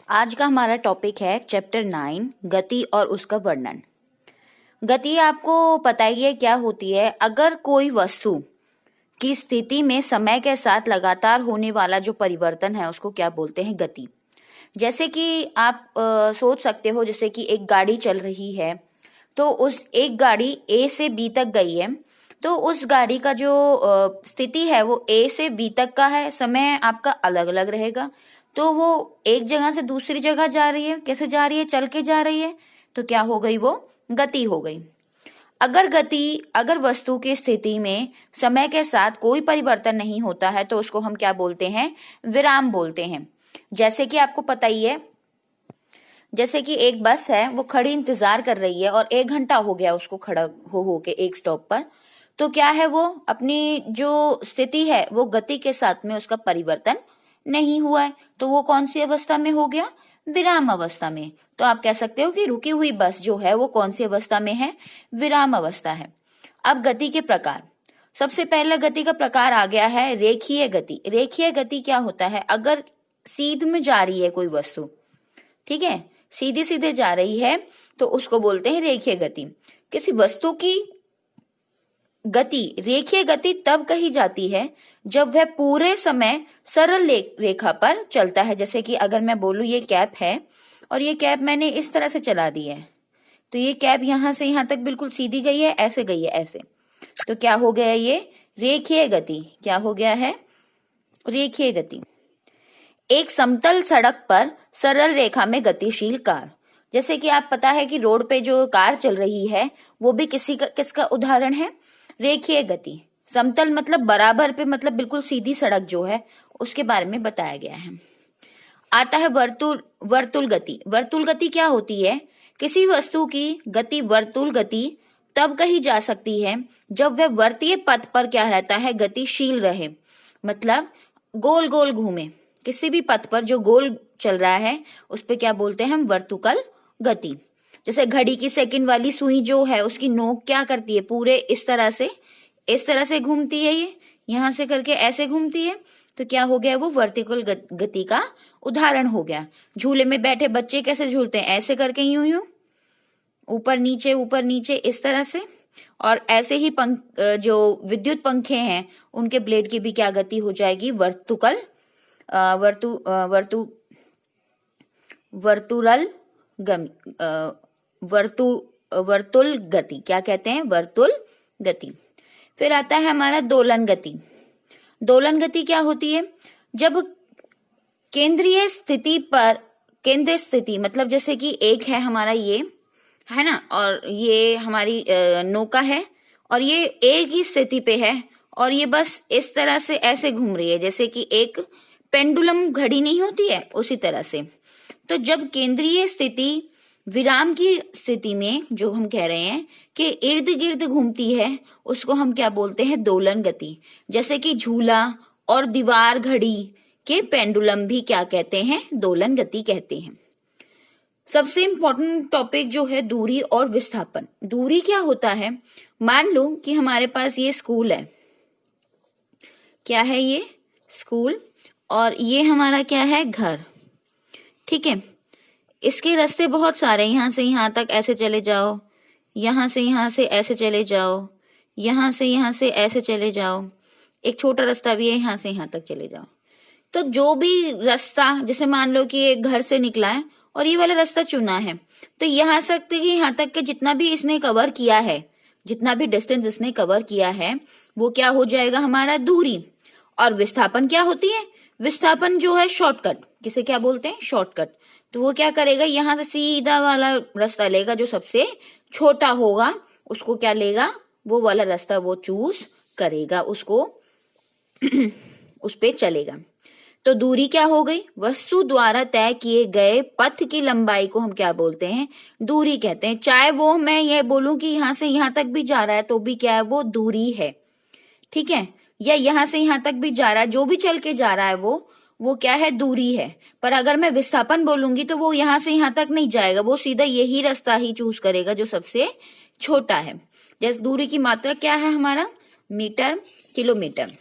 आज का हमारा टॉपिक है चैप्टर 9 गति और उसका वर्णन। गति आपको पता ही है क्या होती है। अगर कोई वस्तु की स्थिति में समय के साथ लगातार होने वाला जो परिवर्तन है उसको क्या बोलते हैं, गति। जैसे कि आप सोच सकते हो, जैसे कि एक गाड़ी चल रही है तो उस एक गाड़ी ए से बी तक गई है, तो उस गाड़ी का जो स्थिति है वो ए से बी तक का है, समय आपका अलग अलग रहेगा। तो वो एक जगह से दूसरी जगह जा रही है, कैसे जा रही है, चल के जा रही है, तो क्या हो गई, वो गति हो गई। अगर वस्तु की स्थिति में समय के साथ कोई परिवर्तन नहीं होता है तो उसको हम क्या बोलते हैं, विराम बोलते हैं। जैसे कि आपको पता ही है, जैसे कि एक बस है, वो खड़ी इंतजार कर रही है और 1 घंटा हो गया उसको खड़ा हो के एक स्टॉप पर, तो क्या है, वो अपनी जो स्थिति है वो गति के साथ में उसका परिवर्तन नहीं हुआ है, तो वो कौन सी अवस्था में हो गया, विराम अवस्था में। तो आप कह सकते हो कि रुकी हुई बस जो है वो कौन सी अवस्था में है, विराम अवस्था है। अब गति के प्रकार, सबसे पहला गति का प्रकार आ गया है रेखीय गति। रेखीय गति क्या होता है, अगर सीध में जा रही है कोई वस्तु, ठीक है, सीधे सीधे जा रही है, तो उसको बोलते हैं रेखीय गति। किसी वस्तु की गति, रेखीय गति तब कही जाती है जब वह पूरे समय सरल रेखा पर चलता है। जैसे कि अगर मैं बोलूं ये कैप है और ये कैप मैंने इस तरह से चला दी है, तो ये कैप यहां से यहां तक बिल्कुल सीधी गई है, ऐसे गई है, ऐसे, तो क्या हो गया, ये रेखीय गति। क्या हो गया है, रेखीय गति। एक समतल सड़क पर सरल रेखा में गतिशील कार, जैसे कि आप पता है कि रोड पे जो कार चल रही है वो भी किसका उदाहरण है, रेखीय गति। समतल मतलब बराबर पे, मतलब बिल्कुल सीधी सड़क जो है उसके बारे में बताया गया है। आता है वर्तुल गति। वर्तुल गति क्या होती है, किसी वस्तु की गति वर्तुल गति तब कही जा सकती है जब वह वर्तीय पथ पर क्या रहता है, गतिशील रहे, मतलब गोल गोल घूमे। किसी भी पथ पर जो गोल चल रहा है उस पे क्या बोलते हैं हम, वर्तुकल गति। जैसे घड़ी की सेकंड वाली सुई जो है उसकी नोक क्या करती है, पूरे इस तरह से घूमती है, ये यहां से करके ऐसे घूमती है, तो क्या हो गया, वो वर्टिकल गति का उदाहरण हो गया। झूले में बैठे बच्चे कैसे झूलते हैं, ऐसे करके यूं यूं, ऊपर नीचे इस तरह से। और ऐसे ही जो विद्युत पंखे हैं उनके ब्लेड की भी क्या गति हो जाएगी, वर्तुकल वर्तुल गति। क्या कहते हैं, वर्तुल गति। फिर आता है हमारा दोलन गति। दोलन गति क्या होती है, जब केंद्रीय स्थिति मतलब जैसे कि एक है हमारा ये है ना, और ये हमारी नौका है और ये एक ही स्थिति पे है और ये बस इस तरह से ऐसे घूम रही है, जैसे कि एक पेंडुलम घड़ी नहीं होती है उसी तरह से। तो जब केंद्रीय स्थिति विराम की स्थिति में जो हम कह रहे हैं कि इर्द गिर्द घूमती है, उसको हम क्या बोलते हैं, दोलन गति। जैसे कि झूला और दीवार घड़ी के पेंडुलम भी क्या कहते हैं, दोलन गति कहते हैं। सबसे इंपॉर्टेंट टॉपिक जो है दूरी और विस्थापन। दूरी क्या होता है, मान लो कि हमारे पास ये स्कूल है, क्या है ये, स्कूल, और ये हमारा क्या है, घर, ठीक है। इसके रास्ते बहुत सारे, यहां से यहां तक ऐसे चले जाओ, यहां से ऐसे चले जाओ, यहां से ऐसे चले जाओ, एक छोटा रास्ता भी है, यहां से यहां तक चले जाओ। तो जो भी रास्ता, जैसे मान लो कि एक घर से निकला है और ये वाला रास्ता चुना है, तो यहां तक के जितना भी इसने कवर किया है, जितना भी डिस्टेंस इसने कवर किया है, वो क्या हो जाएगा, हमारा दूरी। और विस्थापन क्या होती है, विस्थापन जो है शॉर्टकट, किसे क्या बोलते हैं, शॉर्टकट। तो वो क्या करेगा, यहां से सीधा वाला रास्ता लेगा, जो सबसे छोटा होगा उसको क्या लेगा, वो वाला रास्ता वो चूज करेगा, उसको उस पे चलेगा। तो दूरी क्या हो गई, वस्तु द्वारा तय किए गए पथ की लंबाई को हम क्या बोलते हैं, दूरी कहते हैं। चाहे वो मैं ये बोलूं कि यहां से यहां तक भी जा रहा है तो भी क्या है, वो दूरी है, ठीक है। या यहां से यहां तक भी जा रहा है, जो भी चल के जा रहा है वो क्या है, दूरी है। पर अगर मैं विस्थापन बोलूंगी तो वो यहां से यहां तक नहीं जाएगा, वो सीधा यही रास्ता ही चूज करेगा जो सबसे छोटा है। जैसे दूरी की मात्रा क्या है हमारा, मीटर, किलोमीटर।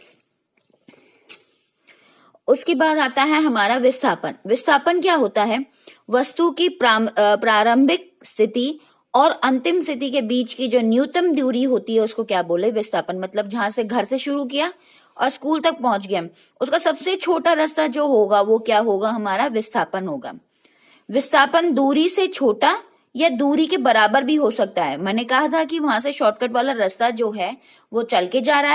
उसके बाद आता है हमारा विस्थापन। विस्थापन क्या होता है? वस्तु की प्रारंभिक स्थिति और अंतिम स्थिति के बीच की जो न्यूनतम दूरी होती है उसको क्या बोले? विस्थापन। मतलब जहां से घर से शुरू किया और स्कूल तक पहुंच गया, उसका सबसे छोटा रास्ता जो होगा वो क्या होगा? हमारा विस्थापन होगा। विस्थापन दूरी से छोटा या दूरी के बराबर भी हो सकता है। मैंने कहा था कि वहां से शॉर्टकट वाला रास्ता जो है वो चल के जा रहा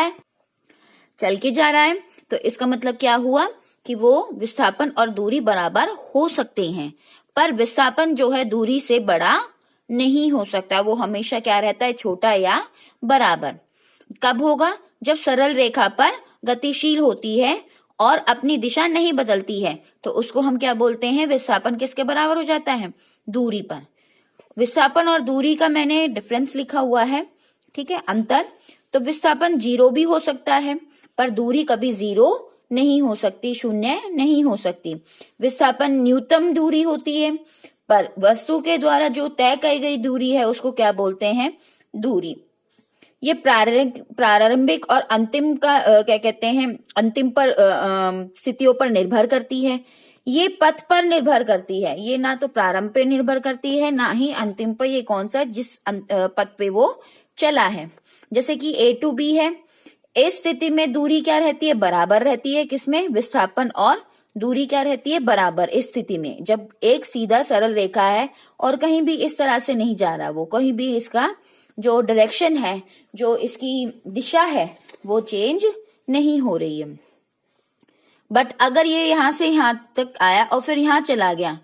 है, तो इसका मतलब क्या हुआ कि वो विस्थापन और दूरी बराबर हो सकते हैं, पर विस्थापन जो है दूरी से बड़ा नहीं हो सकता। वो हमेशा क्या रहता है? छोटा या बराबर। कब होगा? जब सरल रेखा पर गतिशील होती है और अपनी दिशा नहीं बदलती है, तो उसको हम क्या बोलते हैं? विस्थापन किसके बराबर हो जाता है? दूरी पर। विस्थापन और दूरी का मैंने डिफरेंस लिखा हुआ है, ठीक है, अंतर। तो विस्थापन 0 भी हो सकता है, पर दूरी कभी 0 नहीं हो सकती, शून्य नहीं हो सकती। विस्थापन न्यूनतम दूरी होती है, पर वस्तु के द्वारा जो तय की गई दूरी है उसको क्या बोलते हैं? दूरी। ये प्रारंभिक और अंतिम का क्या कहते हैं? अंतिम पर स्थितियों पर निर्भर करती है। ये पथ पर निर्भर करती है। ये ना तो प्रारंभ पे निर्भर करती है ना ही अंतिम पर। ये कौन सा? जिस पथ पे वो चला है। जैसे कि A to B है, इस स्थिति में दूरी क्या रहती है? बराबर रहती है। किसमें? विस्थापन और दूरी क्या रहती है? बराबर। इस स्थिति में जब एक सीधा सरल रेखा है और कहीं भी इस तरह से नहीं जा रहा, वो कहीं भी इसका जो डायरेक्शन है, जो इसकी दिशा है, वो चेंज नहीं हो रही है। बट अगर ये यहां से यहां तक आया और फिर यहां चला गया,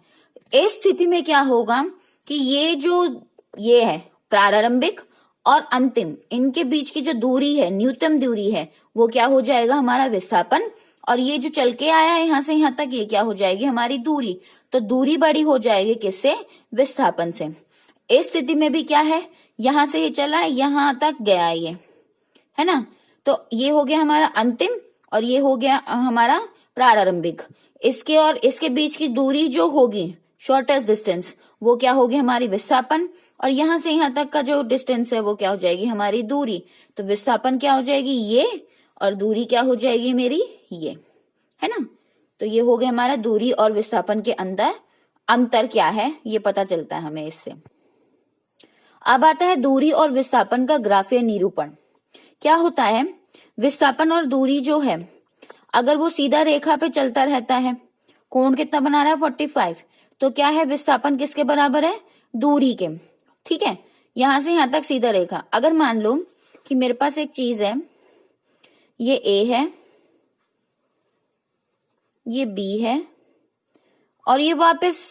इस स्थिति में क्या होगा कि ये है प्रारंभिक और अंतिम, इनके बीच की जो दूरी है, न्यूनतम दूरी है, वो क्या हो जाएगा? हमारा विस्थापन। और ये जो चल के आया है यहां से यहां तक, ये क्या हो जाएगी? हमारी दूरी। तो दूरी बड़ी हो जाएगी किससे? विस्थापन से। इस स्थिति में भी क्या है? यहां से ये चला है, यहां तक गया ये, है ना? तो ये हो गया हमारा अंतिम और ये हो गया हमारा प्रारंभिक। इसके और इसके बीच की दूरी जो होगी, शॉर्टेस्ट डिस्टेंस, वो क्या होगी? हमारी विस्थापन। और यहां से यहां तक का जो डिस्टेंस है वो क्या हो जाएगी? हमारी दूरी। तो विस्थापन क्या हो जाएगी? ये, और दूरी क्या हो जाएगी मेरी? ये, है ना? तो ये हो गया हमारा दूरी और विस्थापन के अंदर अंतर क्या है, ये पता चलता है हमें इससे। अब आता है दूरी और विस्थापन का ग्राफीय निरूपण। क्या होता है? विस्थापन और दूरी जो है, अगर वो सीधा रेखा पे चलता रहता है, कोण कितना बना रहा है? 45, तो क्या है? विस्थापन किसके बराबर है? दूरी के। ठीक है, यहां से यहां तक सीधा रेखा। अगर मान लो कि मेरे पास एक चीज है, ये A है, ये B है, और ये वापस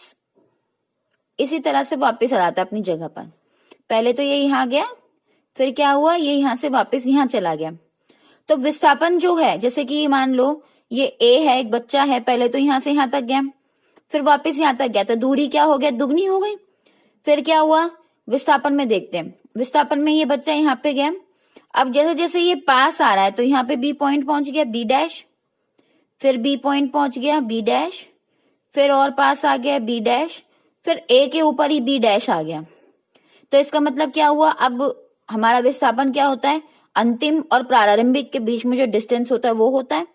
इसी तरह से वापस आ जाता है अपनी जगह पर। पहले तो ये यहां गया, फिर क्या हुआ? ये यहां से वापस यहां चला गया। तो विस्थापन जो है, जैसे कि मान लो ये A है, एक बच्चा है, पहले तो यहां से यहां तक गया, फिर वापस यहां तक गया, तो दूरी क्या हो गया? दुगनी हो गई। फिर क्या हुआ? विस्थापन में देखते हैं। विस्थापन में ये बच्चा यहाँ पे गया, अब जैसे जैसे ये पास आ रहा है तो यहाँ पे B पॉइंट पहुंच गया, B डैश, फिर B पॉइंट पहुंच गया, B डैश, फिर और पास आ गया B डैश, फिर A के ऊपर ही B डैश आ गया। तो इसका मतलब क्या हुआ? अब हमारा विस्थापन क्या होता है? अंतिम और प्रारंभिक के बीच में जो डिस्टेंस होता है वो होता है।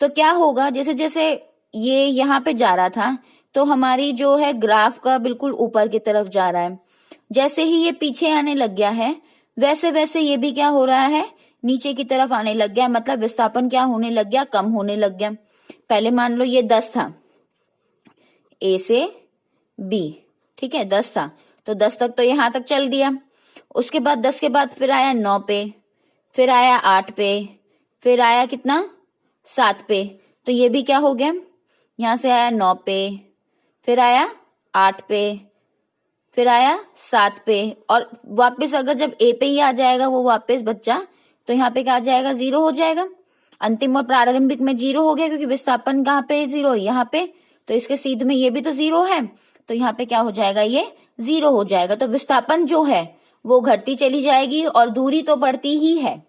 तो क्या होगा? जैसे जैसे ये यहाँ पे जा रहा था, तो हमारी जो है ग्राफ का बिल्कुल ऊपर की तरफ जा रहा है। जैसे ही ये पीछे आने लग गया है, वैसे वैसे ये भी क्या हो रहा है? नीचे की तरफ आने लग गया। मतलब विस्थापन क्या होने लग गया? कम होने लग गया। पहले मान लो ये 10 था, A से B, ठीक है, 10 था, तो 10 तक तो यहां तक चल दिया। उसके बाद 10 के बाद फिर आया 9 पे, फिर आया 8 पे, फिर आया कितना? 7 पे। तो ये भी क्या हो गया? यहां से आया 9 पे, फिर आया 8 पे, फिर आया 7 पे, और वापस अगर जब A पे ही आ जाएगा वो वापस बच्चा, तो यहाँ पे क्या आ जाएगा? 0 हो जाएगा। अंतिम और प्रारंभिक में 0 हो गया, क्योंकि विस्थापन कहाँ पे? 0 यहाँ पे। तो इसके सीध में ये भी तो 0 है, तो यहाँ पे क्या हो जाएगा? ये 0 हो जाएगा। तो विस्थापन जो है वो घटती चली जाएगी और दूरी तो बढ़ती ही है।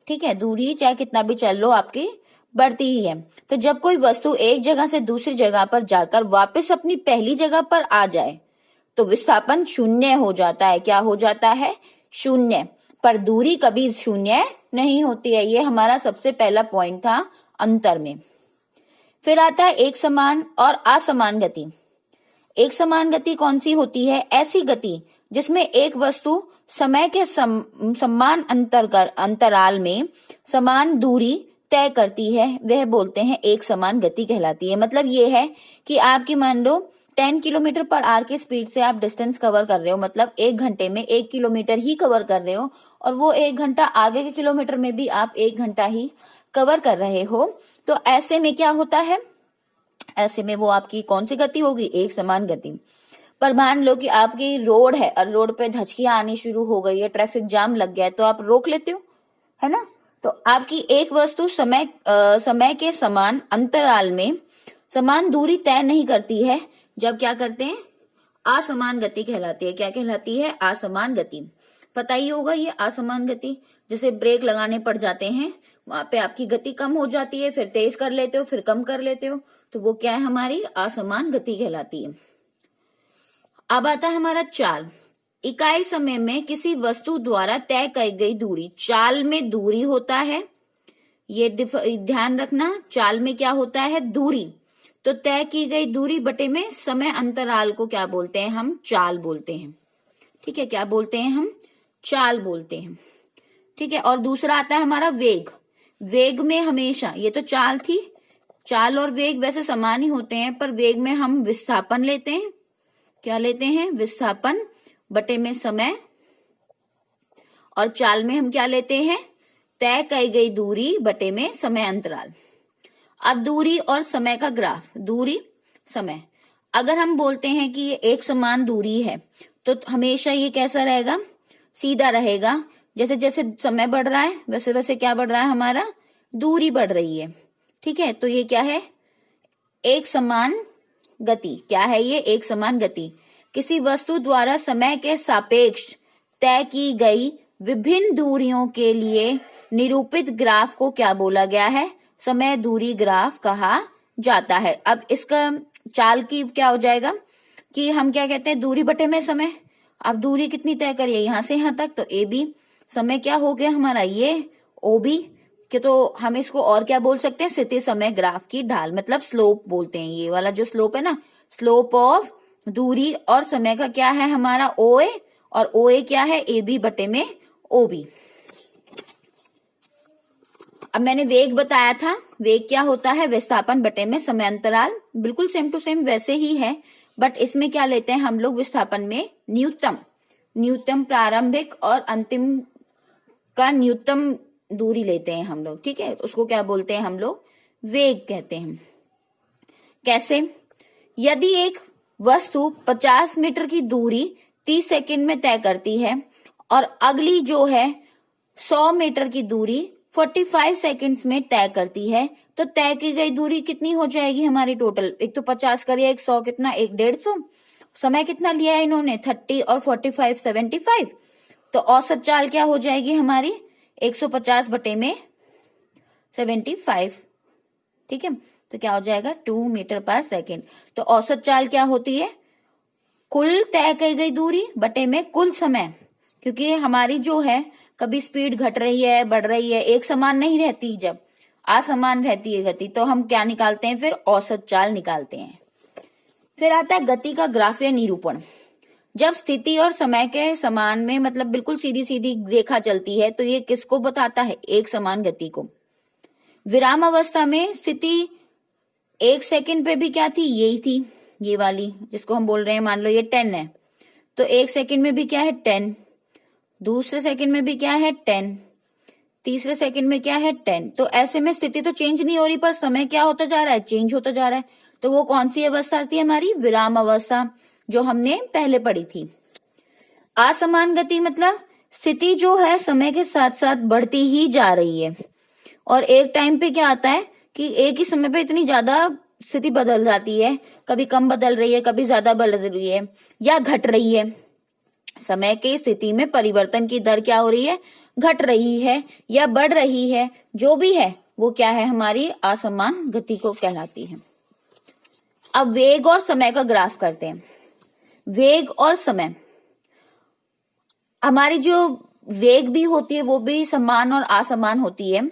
ठीक है, दूरी चाहे कितना भी चल लो आपकी बढ़ती ही है। तो जब कोई वस्तु एक जगह से दूसरी जगह पर जाकर वापस अपनी पहली जगह पर आ जाए तो विस्थापन शून्य हो जाता है। क्या हो जाता है? शून्य। पर दूरी कभी शून्य नहीं होती है। ये हमारा सबसे पहला पॉइंट था अंतर में। फिर आता है एक समान और असमान गति। एक समान गति कौन सी होती है? ऐसी गति जिसमें एक वस्तु समय के समान अंतराल में समान दूरी तय करती है, वह बोलते हैं एक समान गति कहलाती है। मतलब ये है कि आपकी मान लो 10 किलोमीटर पर आवर की स्पीड से आप डिस्टेंस कवर कर रहे हो, मतलब 1 घंटे में 1 किलोमीटर ही कवर कर रहे हो, और वो 1 घंटा आगे के किलोमीटर में भी आप 1 घंटा ही कवर कर रहे हो। तो ऐसे में क्या होता है? ऐसे में वो आपकी कौन सी गति होगी? एक समान गति। पर मान लो कि आपकी रोड है और रोड पे धचकियां आनी शुरू हो गई है, ट्रैफिक जाम लग गया है, तो आप रोक लेते हो, है ना? तो आपकी एक वस्तु समय के समान अंतराल में समान दूरी तय नहीं करती है, जब क्या करते हैं? असमान गति कहलाती है। क्या कहलाती है? असमान गति। पता ही होगा ये असमान गति, जैसे ब्रेक लगाने पड़ जाते हैं, वहां पे आपकी गति कम हो जाती है, फिर तेज कर लेते हो, फिर कम कर लेते हो, तो वो क्या है? हमारी असमान गति कहलाती है। अब आता है हमारा चाल। इकाई समय में किसी वस्तु द्वारा तय की गई दूरी। चाल में दूरी होता है, ये ध्यान रखना। चाल में क्या होता है? दूरी। तो तय की गई दूरी बटे में समय अंतराल को क्या बोलते हैं? हम चाल बोलते हैं। ठीक है, क्या बोलते हैं? हम चाल बोलते हैं। ठीक है, और दूसरा आता है हमारा वेग। वेग में हमेशा, ये तो चाल थी, चाल और वेग वैसे समान ही होते हैं, पर वेग में हम विस्थापन लेते हैं। क्या लेते हैं? विस्थापन बटे में समय। और चाल में हम क्या लेते हैं? तय की गई दूरी बटे में समय अंतराल। अब दूरी और समय का ग्राफ। दूरी, समय। अगर हम बोलते हैं कि ये एक समान दूरी है, तो हमेशा ये कैसा रहेगा? सीधा रहेगा। जैसे जैसे समय बढ़ रहा है वैसे वैसे क्या बढ़ रहा है? हमारा दूरी बढ़ रही है। ठीक है, तो ये क्या है? एक समान गति। क्या है ये? एक समान गति। किसी वस्तु द्वारा समय के सापेक्ष तय की गई विभिन्न दूरियों के लिए निरूपित ग्राफ को क्या बोला गया है? समय दूरी ग्राफ कहा जाता है। अब इसका चाल की क्या हो जाएगा कि हम क्या कहते हैं? दूरी बटे में समय। अब दूरी कितनी तय करिए? यहां से यहां तक, तो ए बी। समय क्या हो गया हमारा? ये ओ बी के। तो हम इसको और क्या बोल सकते हैं? स्थिति समय ग्राफ की ढाल, मतलब स्लोप बोलते हैं। ये वाला जो स्लोप है ना, स्लोप ऑफ दूरी और समय का क्या है हमारा? ओ ए। और ओ ए क्या है? ए बी बटे में ओ बी। अब मैंने वेग बताया था। वेग क्या होता है? विस्थापन बटे में समय अंतराल। बिल्कुल सेम टू सेम वैसे ही है, बट इसमें क्या लेते हैं हम लोग? विस्थापन में न्यूनतम प्रारंभिक और अंतिम का न्यूनतम दूरी लेते हैं हम लोग। ठीक है, उसको क्या बोलते हैं हम लोग? वेग कहते हैं। कैसे? यदि एक वस्तु 50 मीटर की दूरी 30 सेकंड में तय करती है और अगली जो है 100 मीटर की दूरी 45 सेकंड्स में तय करती है, तो तय की गई दूरी कितनी हो जाएगी हमारी टोटल? एक तो 50 करिए, एक 100 कितना? एक 150। समय कितना लिया है इन्होंने? 30 और 45 75। तो औसत चाल क्या हो जाएगी हमारी? 150 बटे में 75। ठीक है, तो क्या हो जाएगा? 2 मीटर पर सेकेंड। तो औसत चाल क्या होती है? कुल तय की गई दूरी बटे में कुल समय। क्योंकि हमारी जो है कभी स्पीड घट रही है, बढ़ रही है, एक समान नहीं रहती, जब असमान रहती है गति, तो हम क्या निकालते हैं? फिर औसत चाल निकालते हैं। फिर आता है गति का ग्राफ या निरूपण। जब स्थिति और समय के समान में, मतलब बिल्कुल सीधी सीधी रेखा चलती है, तो ये किसको बताता है? एक समान गति को। विराम अवस्था में स्थिति 1 सेकंड पे भी क्या थी? यही थी, ये वाली जिसको हम बोल रहे हैं। मान लो ये 10 है, तो 1 सेकंड में भी क्या है? 10। दूसरे सेकंड में भी क्या है? 10। तीसरे सेकंड में क्या है? 10। तो ऐसे में स्थिति तो चेंज नहीं हो रही, पर समय क्या होता जा रहा है? चेंज होता जा रहा है। तो वो कौन सी अवस्था थी हमारी? विराम अवस्था, जो हमने पहले पढ़ी थी। असमान गति मतलब स्थिति जो है समय के साथ साथ बढ़ती ही जा रही है, और एक टाइम पे क्या आता है कि एक ही समय पे इतनी ज्यादा स्थिति बदल जाती है, कभी कम बदल रही है, कभी ज्यादा बदल रही है या घट रही है। समय की स्थिति में परिवर्तन की दर क्या हो रही है? घट रही है या बढ़ रही है, जो भी है वो क्या है? हमारी असमान गति को कहलाती है। अब वेग और समय का ग्राफ करते हैं। वेग और समय, हमारी जो वेग भी होती है वो भी समान और असमान होती है।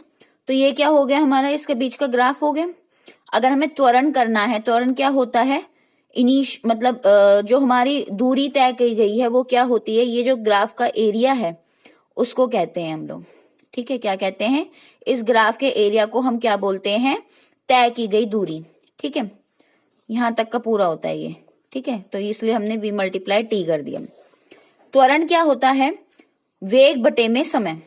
तो ये क्या हो गया हमारा? इसके बीच का ग्राफ हो गया। अगर हमें त्वरण करना है, त्वरण क्या होता है, मतलब जो हमारी दूरी तय की गई है वो क्या होती है, ये जो ग्राफ का एरिया है उसको कहते हैं हम लोग। ठीक है, क्या कहते हैं, इस ग्राफ के एरिया को हम क्या बोलते हैं, तय की गई दूरी। ठीक है, यहां तक का पूरा होता है ये। ठीक है, तो इसलिए हमने v मल्टीप्लाई टी कर दिया। त्वरण क्या होता है, वेग बटे में समय,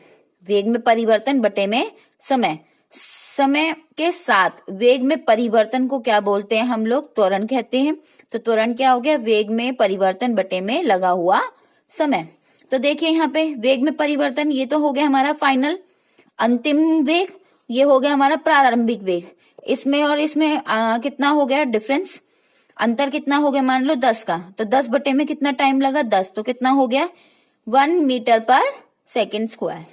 वेग में परिवर्तन बटे में समय, समय के साथ वेग में परिवर्तन को क्या बोलते हैं हम लोग, त्वरण कहते हैं। तो त्वरण क्या हो गया, वेग में परिवर्तन बटे में लगा हुआ समय। तो देखिए यहाँ पे वेग में परिवर्तन, ये तो हो गया हमारा फाइनल अंतिम वेग, ये हो गया हमारा प्रारंभिक वेग। इसमें और इसमें कितना हो गया डिफरेंस, अंतर कितना हो गया, मान लो 10 का, तो 10 बटे में कितना टाइम लगा, 10, तो कितना हो गया 1 मीटर पर सेकेंड स्क्वायर।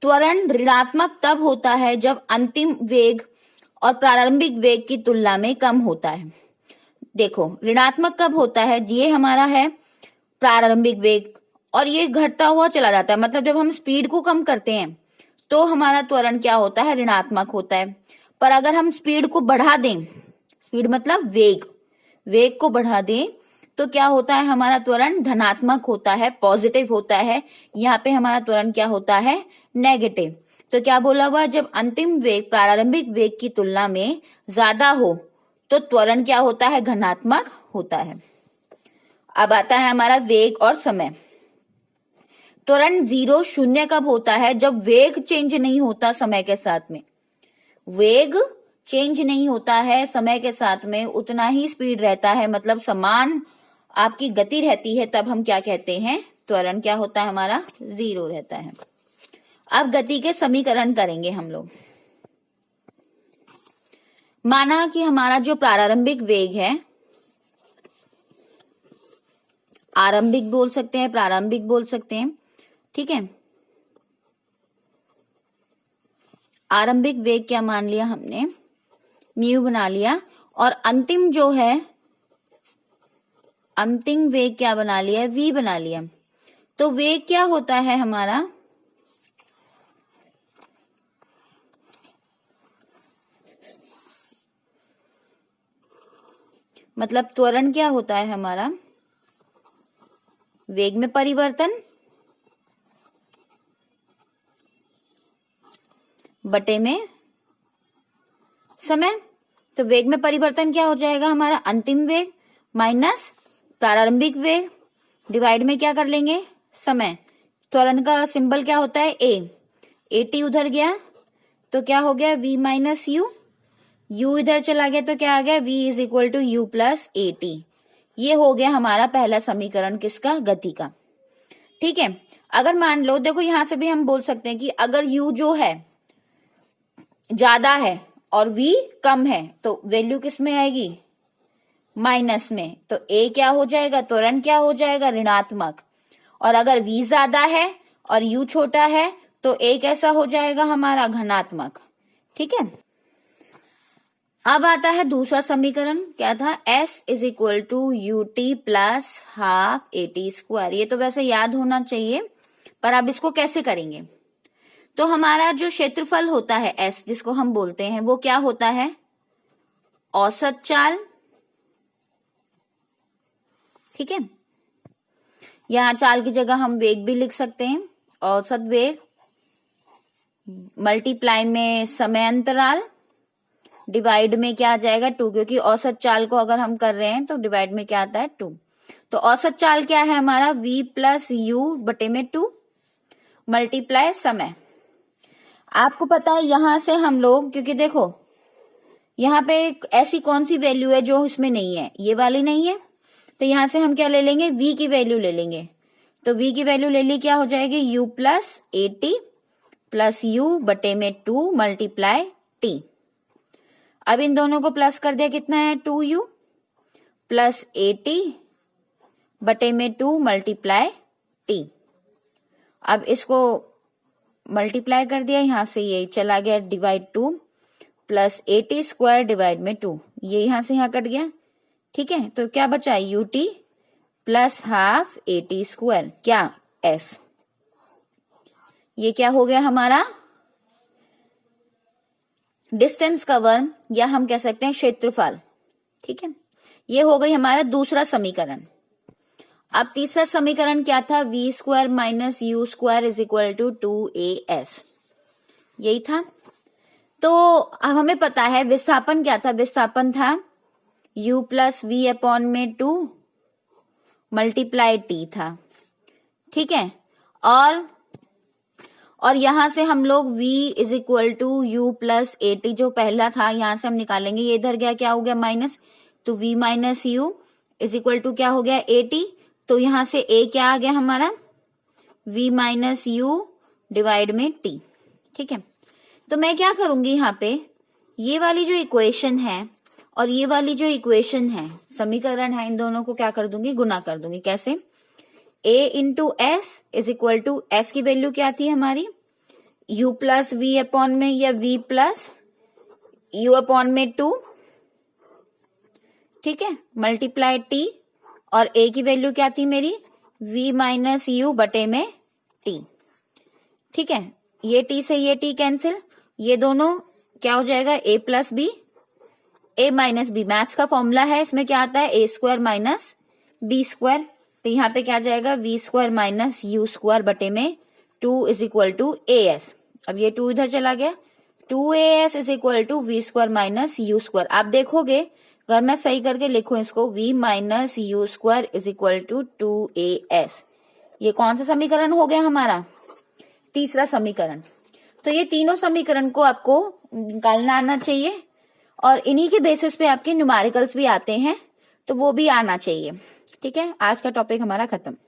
त्वरण ऋणात्मक तब होता है जब अंतिम वेग और प्रारंभिक वेग की तुलना में कम होता है। देखो ऋणात्मक कब होता है, ये हमारा है प्रारंभिक वेग और ये घटता हुआ चला जाता है, मतलब जब हम स्पीड को कम करते हैं तो हमारा त्वरण क्या होता है, ऋणात्मक होता है। पर अगर हम स्पीड को बढ़ा दें, स्पीड मतलब वेग, वेग को बढ़ा दें तो क्या होता है, हमारा त्वरण धनात्मक होता है, पॉजिटिव होता है। यहाँ पे हमारा त्वरण क्या होता है, नेगेटिव। तो क्या बोला हुआ, जब अंतिम वेग प्रारंभिक वेग की तुलना में ज्यादा हो तो त्वरण क्या होता है, धनात्मक होता है। अब आता है हमारा वेग और समय। त्वरण 0 शून्य कब होता है, जब वेग चेंज नहीं होता समय के साथ में, वेग चेंज नहीं होता है समय के साथ में, उतना ही स्पीड रहता है, मतलब समान आपकी गति रहती है, तब हम क्या कहते हैं, त्वरण क्या होता है हमारा 0 रहता है। अब गति के समीकरण करेंगे हम लोग। माना कि हमारा जो प्रारंभिक वेग है, आरंभिक बोल सकते हैं, प्रारंभिक बोल सकते हैं, ठीक है, आरंभिक वेग क्या मान लिया हमने, म्यू बना लिया, और अंतिम जो है अंतिम वेग क्या बना लिया, वी बना लिया। तो वेग क्या होता है हमारा, मतलब त्वरण क्या होता है हमारा, वेग में परिवर्तन बटे में समय। तो वेग में परिवर्तन क्या हो जाएगा हमारा, अंतिम वेग माइनस प्रारंभिक वेग, डिवाइड में क्या कर लेंगे, समय। त्वरण का सिंबल क्या होता है, ए टी उधर गया तो क्या हो गया, v माइनस यू, u इधर चला गया तो क्या आ गया, v is equal to u plus a t. ये हो गया हमारा पहला समीकरण किसका, गति का। ठीक है, अगर मान लो, देखो यहां से भी हम बोल सकते हैं कि अगर u जो है ज्यादा है और v कम है तो वैल्यू किस में आएगी, माइनस में। तो a क्या हो जाएगा, त्वरण क्या हो जाएगा, ऋणात्मक। और अगर v ज्यादा है और u छोटा है तो a कैसा हो जाएगा हमारा, धनात्मक। ठीक है, अब आता है दूसरा समीकरण, क्या था, s is equal to u t plus half a t square. ये तो वैसे याद होना चाहिए, पर अब इसको कैसे करेंगे। तो हमारा जो क्षेत्रफल होता है s, जिसको हम बोलते हैं, वो क्या होता है, औसत चाल। ठीक है, यहां चाल की जगह हम वेग भी लिख सकते हैं, औसत वेग मल्टीप्लाई में समय अंतराल, डिवाइड में क्या आ जाएगा 2, क्योंकि औसत चाल को अगर हम कर रहे हैं तो डिवाइड में क्या आता है 2। तो औसत चाल क्या है हमारा, v प्लस यू बटे में 2 मल्टीप्लाई समय। आपको पता है यहां से हम लोग, क्योंकि देखो यहाँ पे ऐसी कौन सी वैल्यू है जो इसमें नहीं है, ये वाली नहीं है, तो यहां से हम क्या ले लेंगे, v की वैल्यू ले लेंगे। तो v की वैल्यू ले ली, क्या हो जाएगी, u plus a T plus you बटे में 2 मल्टीप्लाई टी। अब इन दोनों को प्लस कर दिया, कितना है 2u प्लस ए टी बटे में 2 मल्टीप्लाई टी। अब इसको मल्टीप्लाई कर दिया, यहां से ये चला गया divide 2 plus a t square divide में 2, ये यहां से यहां कट गया। ठीक है, तो क्या बचा, you t plus half a t square, क्या एस। ये क्या हो गया हमारा, डिस्टेंस कवर या हम कह सकते हैं क्षेत्रफल। ठीक है, ये हो गई हमारा दूसरा समीकरण। अब तीसरा समीकरण क्या था, v square minus u square is equal to 2as, यही था। तो अब हमें पता है विस्थापन क्या था, विस्थापन था u प्लस वी अपॉन में 2 मल्टीप्लाई t था। ठीक है, और यहां से हम लोग v is equal to u plus a t जो पहला था यहां से हम निकालेंगे, ये इधर गया क्या हो गया माइनस, तो v minus u is equal to क्या हो गया ए टी, तो यहां से a क्या आ गया हमारा v माइनस यू डिवाइड में t। ठीक है, तो मैं क्या करूंगी यहाँ पे, ये वाली जो इक्वेशन है और ये वाली जो इक्वेशन है, समीकरण है, इन दोनों को क्या कर दूंगी, गुना कर दूंगी। कैसे, a into s is equal to s की वैल्यू क्या थी हमारी, u प्लस वी अपॉन में या v प्लस यू अपॉन में 2, ठीक है, मल्टीप्लाई t, और a की वैल्यू क्या थी मेरी, v माइनस यू बटे में t। ठीक है, ये t से ये t कैंसिल, ये दोनों क्या हो जाएगा, a plus b, a minus b, maths का फॉर्मूला है, इसमें क्या आता है a square minus b square, तो यहाँ पे क्या जाएगा v square minus u square बटे में 2 इज इक्वल टू as। अब ये 2 इधर चला गया, 2as is equal to v square minus u square. आप देखोगे अगर मैं सही करके लिखूं इसको, v minus u square is equal to 2as, ये कौन सा समीकरण हो गया हमारा, तीसरा समीकरण। तो ये तीनों समीकरण को आपको निकालना आना चाहिए, और इन्हीं के बेसिस पे आपके न्यूमेरिकल्स भी आते हैं, तो वो भी आना चाहिए। ठीक है, आज का टॉपिक हमारा खत्म।